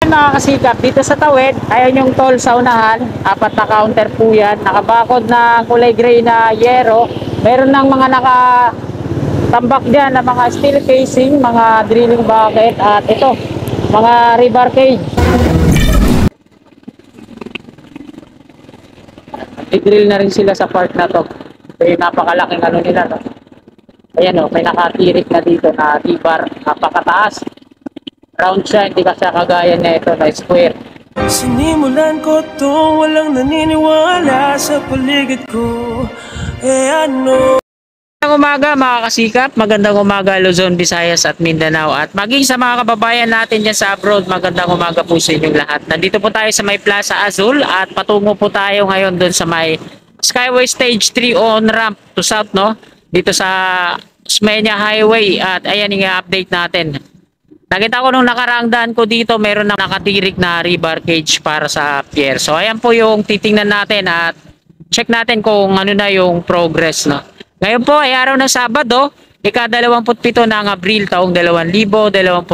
Mga kasikap, dito sa tawid, ayan yung toll sa unahan, apat na counter po yan, nakabakod na kulay gray na yero, meron ng mga nakatambak dyan na mga steel casing, mga drilling bucket, at ito, mga rebar cage. I-drill na rin sila sa part na to, kaya napakalaking ano nila, no? Ayan o, may nakatirik na dito na rebar, napakataas. Round siya, hindi kasi kagaya na ito na square. Sinimulan ko to, walang naniniwala sa paligid ko. Ano? Magandang umaga mga kasikap, magandang umaga Luzon, Visayas at Mindanao. At maging sa mga kababayan natin dyan sa abroad, magandang umaga po sa inyong lahat. Nandito po tayo sa may Plaza Azul at patungo po tayo ngayon doon sa may Skyway Stage 3 on ramp to south, no? Dito sa Osmeña Highway. At ayan yung update natin. Nakita ko nung nakaraang daan ko dito, meron na nakatirik na rebar cage para sa pier. So ayan po yung titingnan natin at check natin kung ano na yung progress, no. Ngayon po ay araw ng Sabado, ika-27 ng Abril taong 2024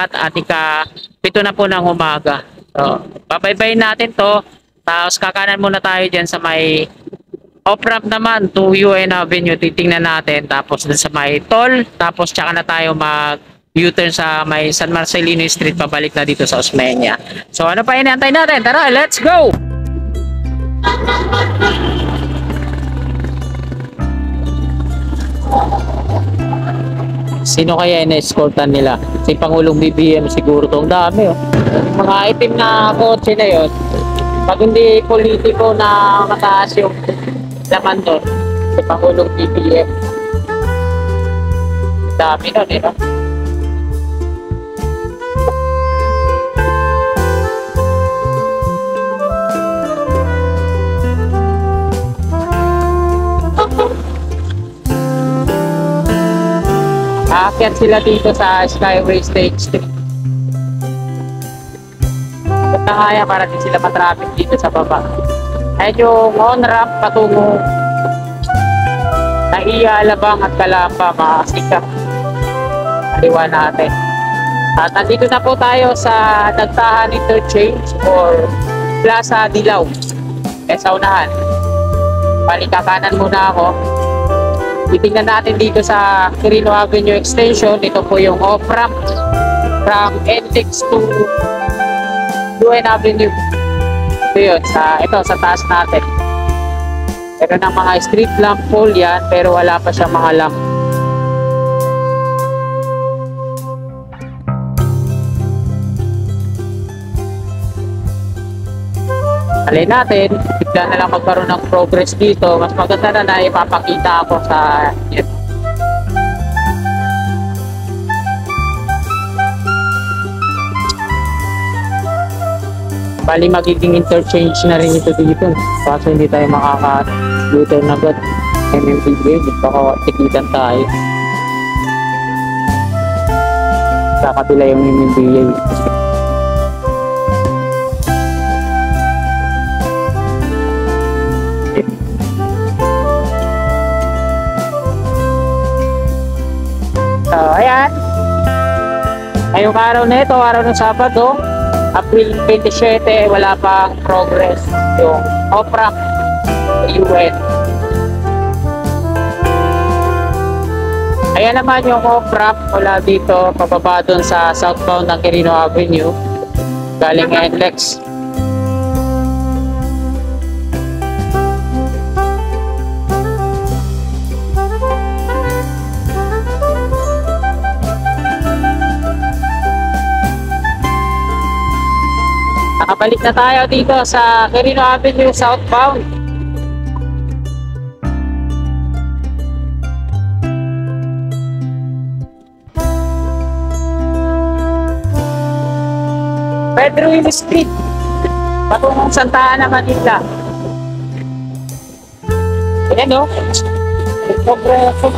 at ika-7 na po ng umaga. So pabaybayin natin to, tapos kakanan muna tayo dyan sa may off-ramp naman to UN Avenue, titingnan natin, tapos dun sa may toll, tapos tsaka na tayo U-turn sa may San Marcelino Street, pabalik na dito sa Osmeña. So ano pa inaantay natin? Tara, let's go! Sino kaya ina-escortan nila? Si Pangulong BBM siguro to. Ang dami, oh. Mga itim na kotse na yun. Pag hindi politiko na mataas yung laman doon, si Pangulong BBM. Dami nun, no? Aakyat sila dito sa Skyway Stage 3. Punta kaya para din sila matraffic dito sa baba. Ayan yung on-ramp patungo Naiya, Alabang at Calamba, mga kasikap. Kaliwa natin. At nandito na po tayo sa Nagtahan Interchange or Plaza Dilaw. Sa unahan. Palikakanan muna ako. Titingnan natin dito sa Quirino Avenue Extension. Ito po yung off-ramp from NLEX to UN Avenue. Ito yun, ito sa taas natin. Meron ng mga street lamp pole yan, pero wala pa siyang mga lamp. Alay natin, bigla na lang magkaroon ng progress dito. Mas maganda na ipapakita ako sa inyo. Bali magiging interchange na rin ito dito. Kaso hindi tayo makaka-U-turn agad. MMDA, baka tikitan tayo. Sa kabila yung MMDA. So, ayan. Ngayong araw na ito, araw ng Sabado, April 27, wala pang progress yung off-ramp UN. Ayan naman yung off-ramp mula dito, pababa dun sa southbound ng Quirino Avenue, galing NLEX. Nakabalik na tayo dito sa Quirino Avenue southbound. Pedro Hill Street, patungong Santa Ana, Manila. Ayan o. Progreso.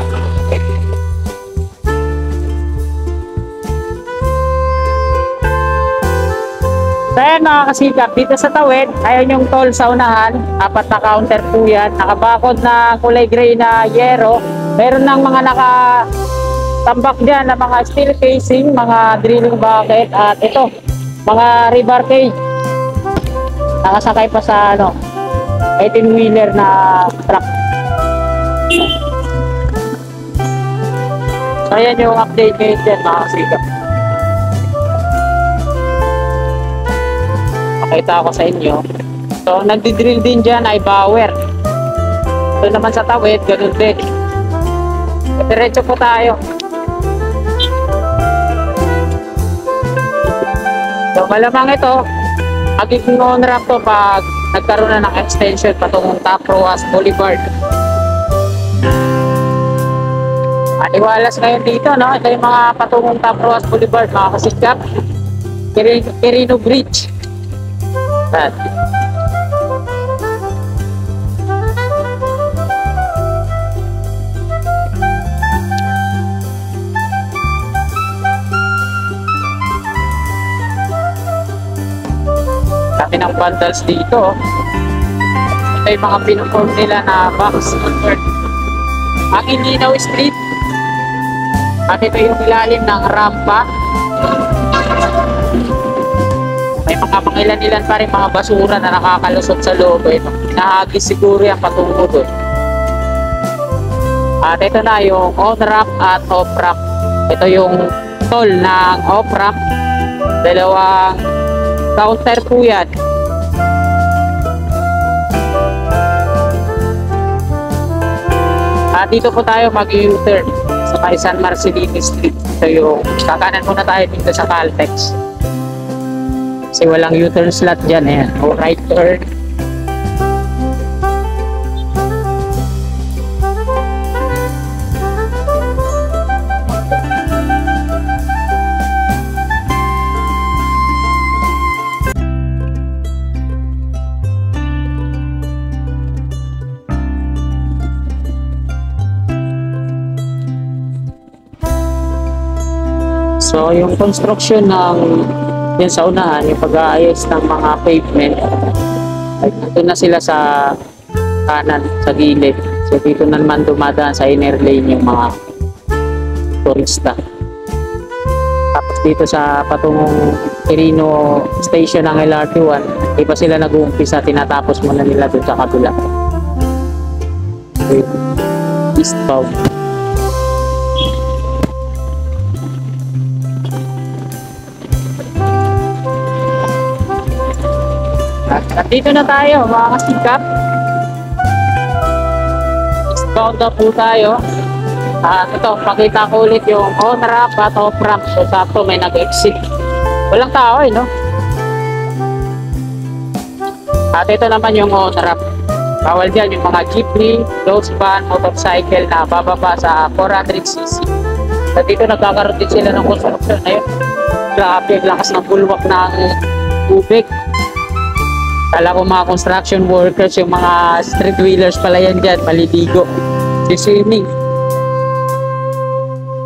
Ayan mga kasikap, dito sa tawid, ayan yung toll sa unahan, apat na counter po yan, nakabakod na kulay gray na yero, meron ng mga nakatambak dyan na mga steel casing, mga drilling bucket, at ito, Mga rebar cage. Nakasakay pa sa 18-wheeler na truck. So ayan yung update ngayon dyan mga kasikap. Pakita ko sa inyo. So nagdi-drill din dyan ay Bauer. Ito naman sa tawid, ganun din. Diretso po tayo. So malamang ito, magiging on-ramp to pag nagkaroon na ng extension patungong Top Roas Boulevard. Aliwalas ngayon dito, no? Ito yung mga patungong Top Roas Boulevard, mga kasikap. Quirino Bridge. Yan. Dami ng vandals dito. Ito yung mga pinuform nila na box convert. Ang Ininaw Street. At ito yung ilalim ng rampa. May mga pangilan-ilan pa rin mga basura na nakakalusot sa loob. Nahagis siguro yung patungo doon. At ito na yung on-ramp at off-ramp. Ito yung toll ng off-ramp. Dalawang counter po yan. At dito po tayo mag-U-turn sa may San Marcelino Street. Ito yung kakanan muna tayo dito sa Caltex. Kasi walang U-turn slot dyan. Ayan. O right turn. So, yung construction ng yan sa unahan, yung pag-aayos ng mga pavement, ay dito na sila sa kanan, sa gilid. So, dito na naman dumadaan sa inner lane yung mga turista. Tapos dito sa patungong Quirino Station ng LRT1, iba sila nag-uumpisa, tinatapos muna nila doon sa kabila. Okay. Eastbound. At dito na tayo mga kasikap. Eastbound na po tayo. At ito, pakita ko ulit yung on-ramp at off-ramp. So sakto may nag-exit. Walang tao no? At ito naman yung on-ramp. Bawal dyan yung mga jeepney, close van, motorcycle na bababa sa 400cc. At dito nagkakaroon din sila ng construction na yun. Grabe, lakas ng bulwak ng tubig. Kala ko mga construction workers, yung mga street wheelers pala yan dyan, maliligo. Swimming.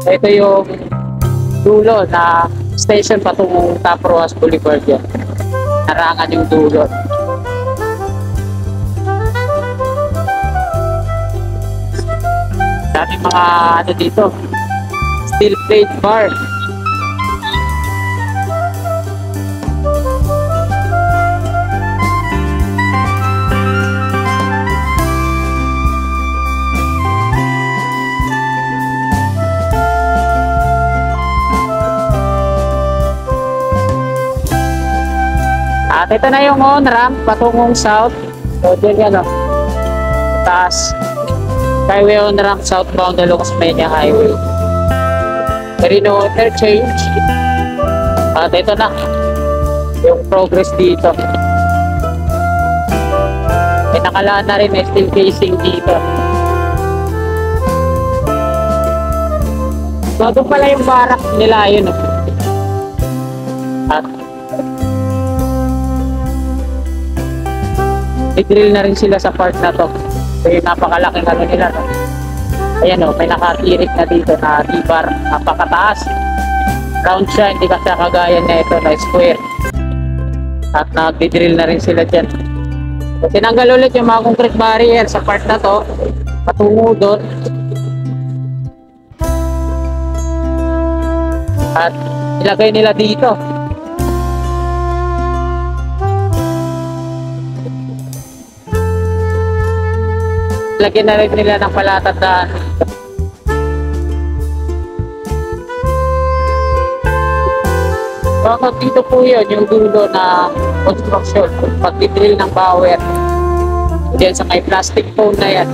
Ito yung dulo na station patungong Top Roas Boulevard yan. Narangan yung dulo. Dami mga ano dito, steel plate bar. At ito na yung on-ramp patungong south. So, dyan yan taas. Highway on-ramp southbound na Lucas Mania Highway. Quirino interchange. At ito na yung progress dito. May nakalaan na rin, may steel casing dito. So, doon pala yung barak nila, yun. At i-drill na rin sila sa part na to. So yung napakalaking ano nila, no? Ayan may nakatirik na dito na T-bar, napakataas. Round siya, hindi kasi kagaya na ito na square. At nag-drill na rin sila dyan. So tinanggal ulit yung mga concrete barrier sa part na to, patungo doon. At ilagay nila dito. lagyan na rin nila ng palatandaan. Bakit dito po yun, yung dulo na construction, pag-drill ng power. Diyan sa may plastic phone na yan.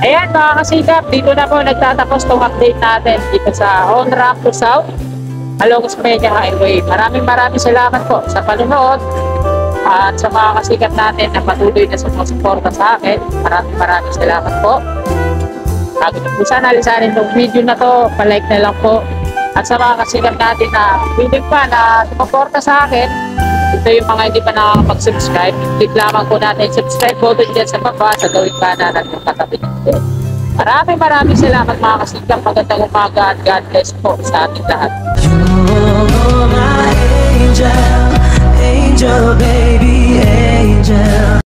Ayan mga kasikap, dito na po nagtatapos tong update natin dito sa on-ramp to south along Osmeña Highway. Maraming salamat po sa panonood at sa mga kasikap natin na patuloy na sumusuporta sa akin. Maraming salamat po. Bago na po sana alisanin itong video na to, palike na lang po. At sa mga kasikap natin na willing pa na sumuporta sa akin, ito yung mga hindi pa nakakapag-subscribe. Click lamang po natin subscribe button dyan sa baba sa gawing kanan at yung katabi nito. Maraming salamat mga kasikap. Magandang umaga at God bless po sa ating lahat.